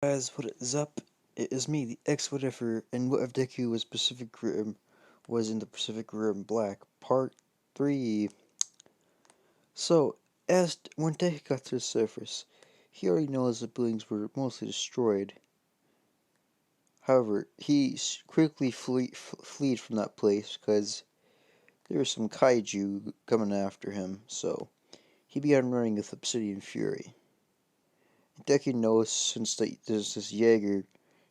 Guys, what is up? It is me, the X Whatever, and what if Deku was in the Pacific Rim Black, Part 3. So, when Deku got to the surface, he already knows the buildings were mostly destroyed. However, he quickly fled from that place because there was some kaiju coming after him, so he began running with Obsidian Fury. Deku knows since this Jaeger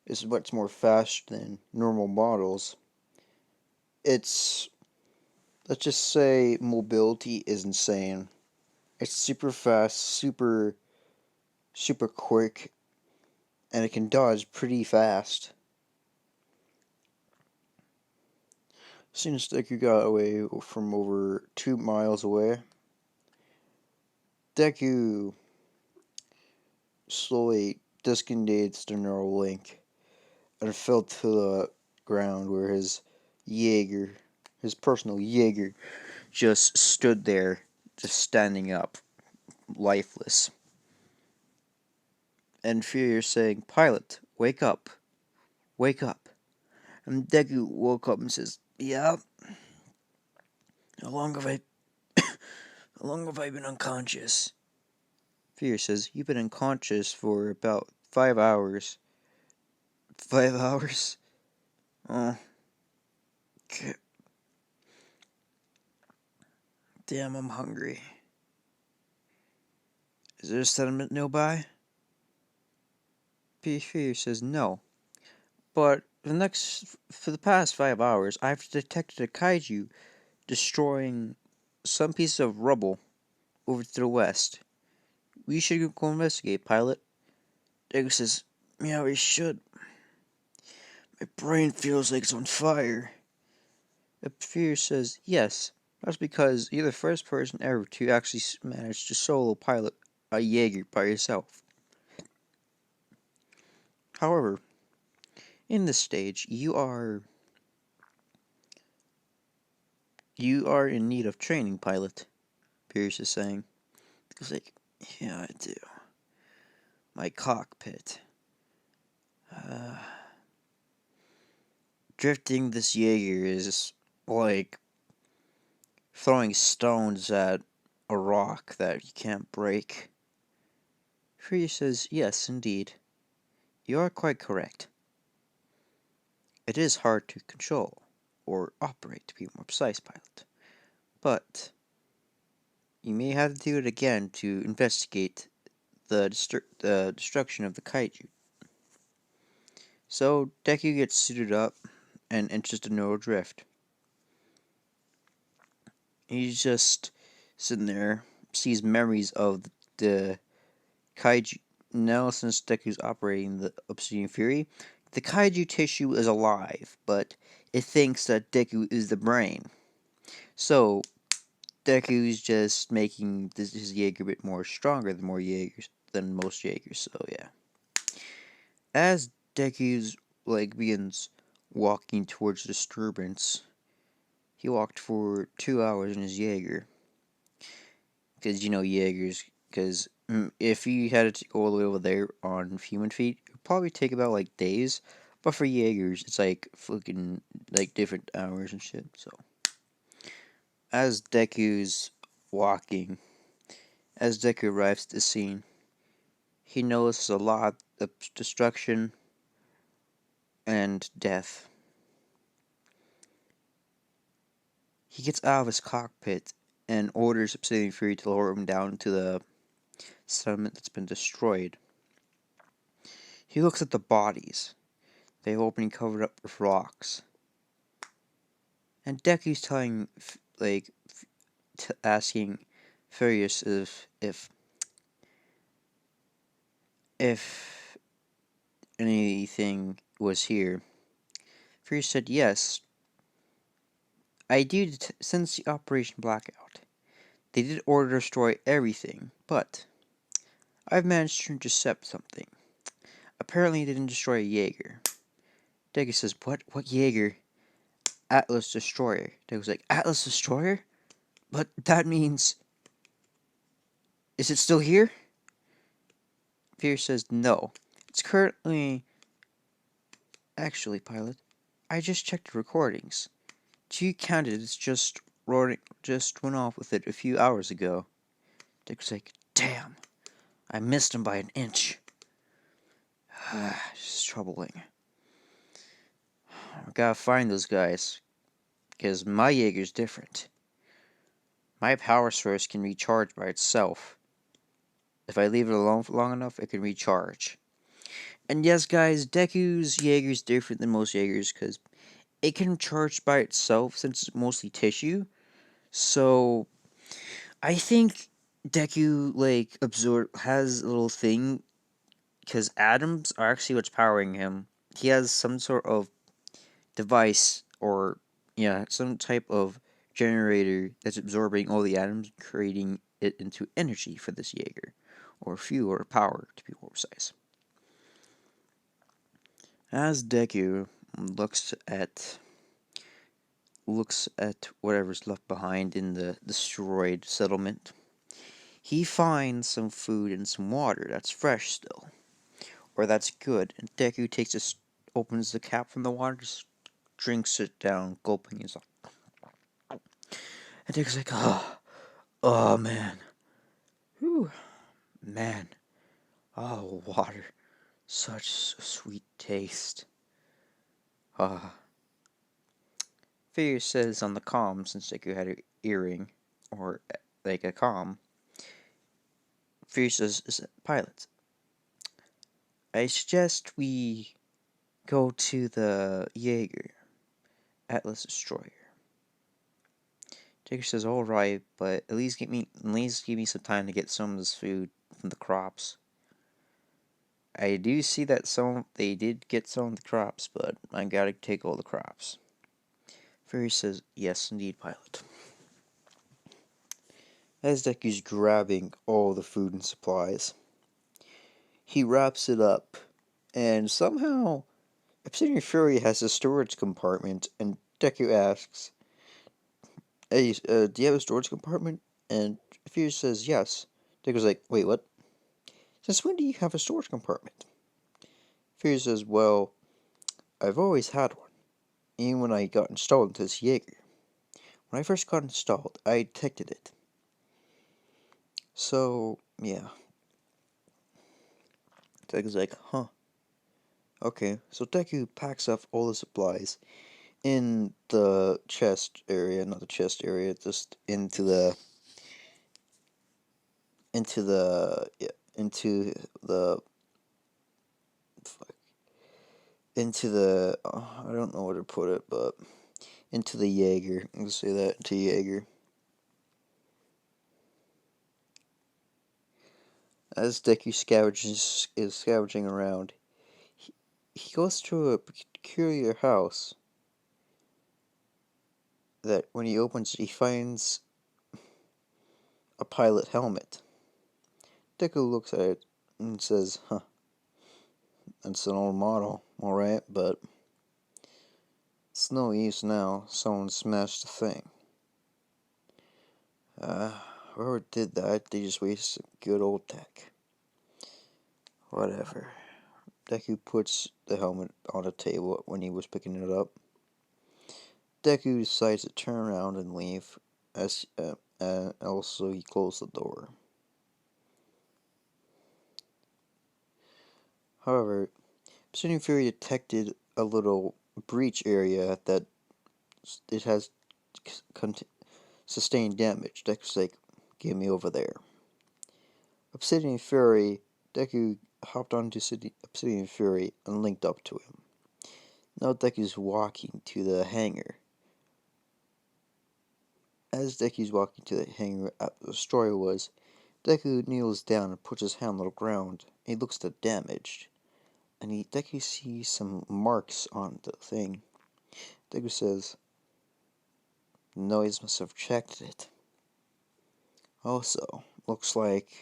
is much more fast than normal models, its, let's just say, mobility is insane. It's super fast, super quick, and it can dodge pretty fast. As soon as Deku got away from over 2 miles away, Deku slowly disengaged the neural link and fell to the ground where Jaeger, his personal Jaeger, just stood there, just standing up, lifeless. And Fury saying, "Pilot, wake up, wake up." And Deku woke up and says, "Yeah, how long have I, how long have I been unconscious?" Fury says, "You've been unconscious for about 5 hours." 5 hours? Oh, damn, I'm hungry. Is there a settlement nearby? Fury says, "No, but for the past 5 hours, I've detected a kaiju destroying some piece of rubble over to the west. We should go investigate, pilot." Deku says, "Yeah, we should. My brain feels like it's on fire." Fear says, "Yes, that's because you're the first person ever to actually manage to solo pilot a Jaeger by yourself. However, in this stage, you are in need of training, pilot," Pierce is saying. He's like, "Yeah, I do. My cockpit. Uh, Drifting this Jaeger is like throwing stones at a rock that you can't break." Fury says, "Yes, indeed. You are quite correct. It is hard to control, or operate to be more precise, pilot. But you may have to do it again to investigate the destruction of the kaiju." So Deku gets suited up and enters the neural drift. He's just sitting there, sees memories of the kaiju. Now, since Deku's operating the Obsidian Fury, the kaiju tissue is alive, but it thinks that Deku is the brain. So, Deku's just making his Jaeger a bit more stronger than most Jaegers. So, yeah. As Deku's begins walking towards the disturbance, he walked for 2 hours in his Jaeger. Because, Jaegers, because if you had to go all the way over there on human feet, it would probably take about days. But for Jaegers, it's fucking different hours and shit. So, as Deku's walking, as Deku arrives at the scene, he notices a lot of destruction and death. He gets out of his cockpit and orders Obsidian Fury to lower him down to the settlement that's been destroyed. He looks at the bodies. They've all been covered up with rocks. And Deku's asking Furious if anything was here. Furious said, "Yes, I do. Since the Operation Blackout, they did order to destroy everything, but I've managed to intercept something. Apparently, they didn't destroy a Jaeger." Deku says, "What? What Jaeger?" "Atlas Destroyer." Deku's like, "Atlas Destroyer? But that means... Is it still here?" Furious says, "No. It's currently... Actually, pilot, I just checked the recordings. G counted it's just went off with it a few hours ago. Dick was like, damn, I missed him by an inch. It's troubling. I gotta find those guys, because my Jaeger's different. My power source can recharge by itself. If I leave it alone for long enough, it can recharge. And yes, guys, Deku's Jaeger's different than most Jaegers, because it can charge by itself since it's mostly tissue. So I think Deku has a little thing because atoms are actually what's powering him. He has some sort of device or some type of generator that's absorbing all the atoms, creating it into energy for this Jaeger, or fuel or power to be more precise. As Deku looks at whatever's left behind in the destroyed settlement, he finds some food and some water that's fresh still, or that's good. And Deku opens the cap from the water, just drinks it down, gulping. He's like, and Deku's like, oh man, whew, man, oh water, such a sweet taste. Figure says on the comm, since Deku had an earring or like a comm. Figure says, pilot, I suggest we go to the Jaeger Atlas Destroyer. Jaeger says, "All right, but at least give me some time to get some of this food from the crops." I do see that they did get some of the crops, but I gotta take all the crops. Fury says, "Yes, indeed, pilot." As Deku's grabbing all the food and supplies, he wraps it up, and somehow Obsidian Fury has a storage compartment, and Deku asks, "Hey, do you have a storage compartment?" And Fury says, "Yes." Deku's like, "Wait, what? Since when do you have a storage compartment?" Fury says, "Well, I've always had one, even when I got installed into this Jaeger. When I first got installed, I detected it. So, yeah." Deku's like, "Huh. Okay." So Deku packs up all the supplies in the chest area, not the chest area, just into the yeah, into the I don't know where to put it, but into the Jaeger. Let's say that, into Jaeger. As Deku is scavenging around, he goes to a peculiar house that when he opens it, he finds a pilot helmet. Deku looks at it and says, "Huh, that's an old model, alright, but it's no use now. Someone smashed the thing. Whoever did that, they just wasted good old tech. Whatever." Deku puts the helmet on a table when he was picking it up. Deku decides to turn around and leave, as also he closed the door. However, Obsidian Fury detected a little breach area that it has sustained damage. Deku's like, "Get me over there." Obsidian Fury, Deku hopped onto Obsidian Fury and linked up to him. Now Deku's walking to the hangar. As Deku's walking to the hangar the destroyer was, Deku kneels down and puts his hand on the ground. He looks at the damage, and Deku sees some marks on the thing. Deku says, "The noise must have checked it. Also, looks like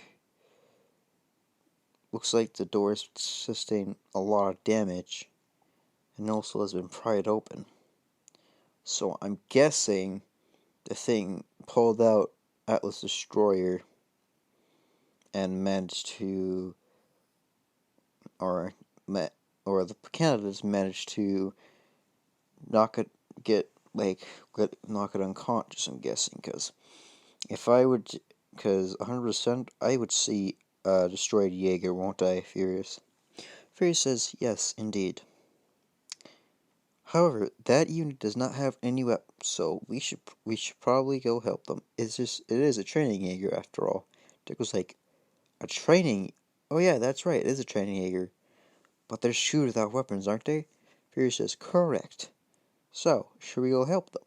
the door's sustained a lot of damage, and also has been pried open. So I'm guessing the thing pulled out Atlas Destroyer and managed to, or or the candidates managed to knock it, get like knock it unconscious. I'm guessing because if I would, because 100%, I would see a destroyed Jaeger, won't I, Furious? Furious says, yes, indeed. However, that unit does not have any weapons, so we should probably go help them. It is a training Jaeger after all. Dick was like, a training? Oh yeah, that's right, it is a training Jaeger. But they're shooters without weapons, aren't they? Furious says, correct. So, should we go help them?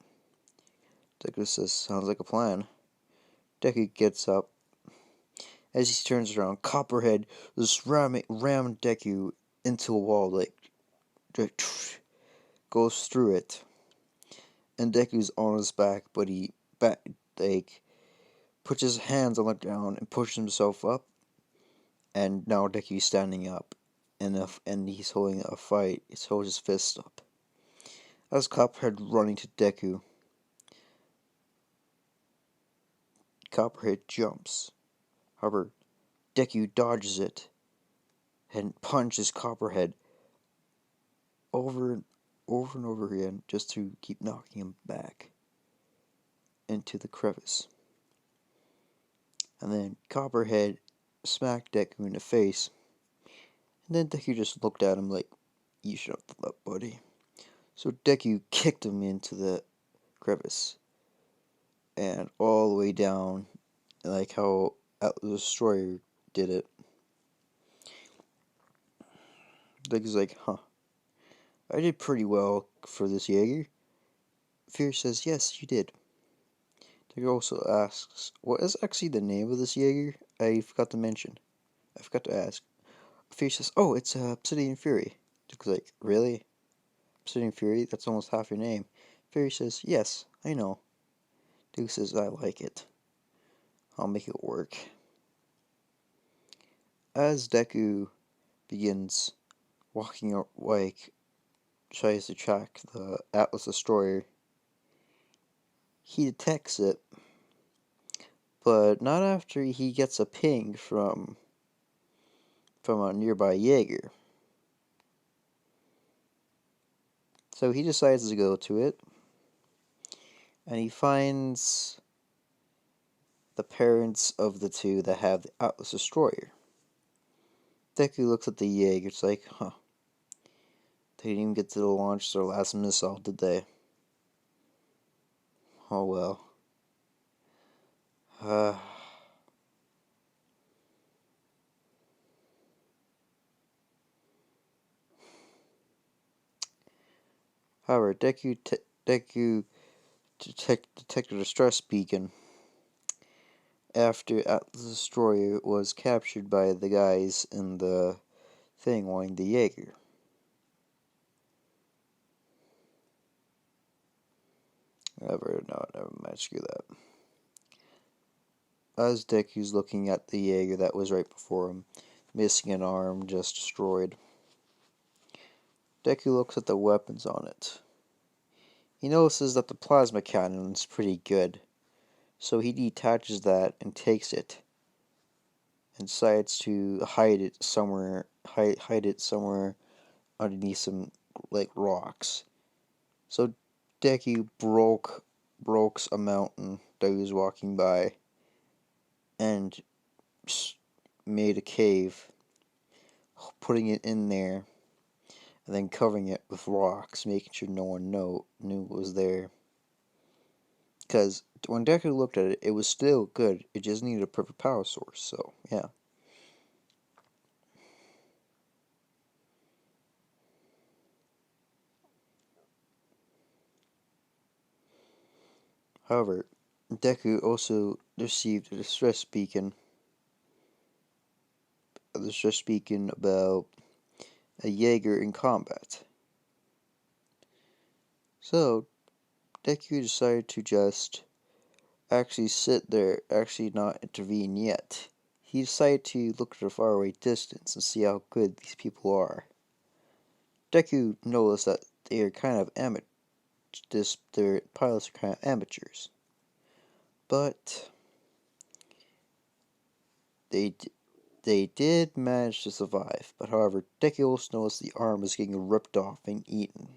Deku says, sounds like a plan. Deku gets up. As he turns around, Copperhead just ram Deku into a wall, like, goes through it. And Deku's on his back, but he, like, puts his hands on the ground and pushes himself up. And now Deku's standing up. And he's holding a fight. He holds his fist up. As Copperhead running to Deku, Copperhead jumps. However, Deku dodges it and punches Copperhead over and over again just to keep knocking him back into the crevice. And then Copperhead smacked Deku in the face. And then Deku just looked at him like, you shut up, buddy. So Deku kicked him into the crevice. And all the way down, like how the Destroyer did it. Deku's like, huh, I did pretty well for this Jaeger. Fear says, yes, you did. Deku also asks, what is actually the name of this Jaeger? I forgot to mention. I forgot to ask. Fear says, oh, it's Obsidian Fury. Deku's like, really? Obsidian Fury? That's almost half your name. Fury says, yes, I know. Deku says, I like it. I'll make it work. As Deku begins walking up, like, tries to track the Atlas Destroyer, he detects it, but not after he gets a ping from a nearby Jaeger. So he decides to go to it, and he finds the parents of the two that have the Atlas Destroyer. Deku looks at the Jaeger, it's like, huh. They didn't even get to launch their last missile, did they? Oh well. However, Deku detected a stress beacon after Atlas Destroyer was captured by the guys in the thing wanting the Jaeger. Never mind, screw that. As Deku's looking at the Jaeger that was right before him, missing an arm, just destroyed, Deku looks at the weapons on it. He notices that the plasma cannon is pretty good, so he detaches that and takes it, and decides to hide it somewhere underneath some like rocks. So Deku broke a mountain that he was walking by, and made a cave, putting it in there, and then covering it with rocks, making sure no one knew it was there. Because when Deku looked at it, it was still good. It just needed a perfect power source. So yeah. However, Deku also received a distress beacon. A distress beacon about a Jaeger in combat. So Deku decided to just actually sit there, actually not intervene yet. He decided to look at a faraway distance and see how good these people are. Deku noticed that they are kind of their pilots are kind of amateurs, but they They did manage to survive, but however, Deku also noticed the arm was getting ripped off and eaten.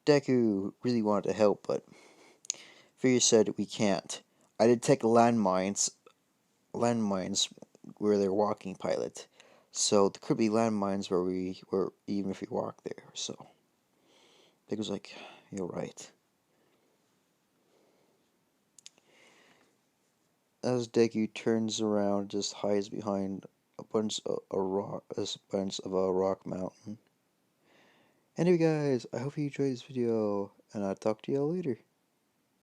Deku really wanted to help, but Fury said we can't. I detect landmines where they're walking, pilot. So there could be landmines where even if we walk there. So Deku's like, you're right. As Deku turns around, just hides behind a bunch of a rock mountain. Anyway, guys, I hope you enjoyed this video, and I'll talk to y'all later.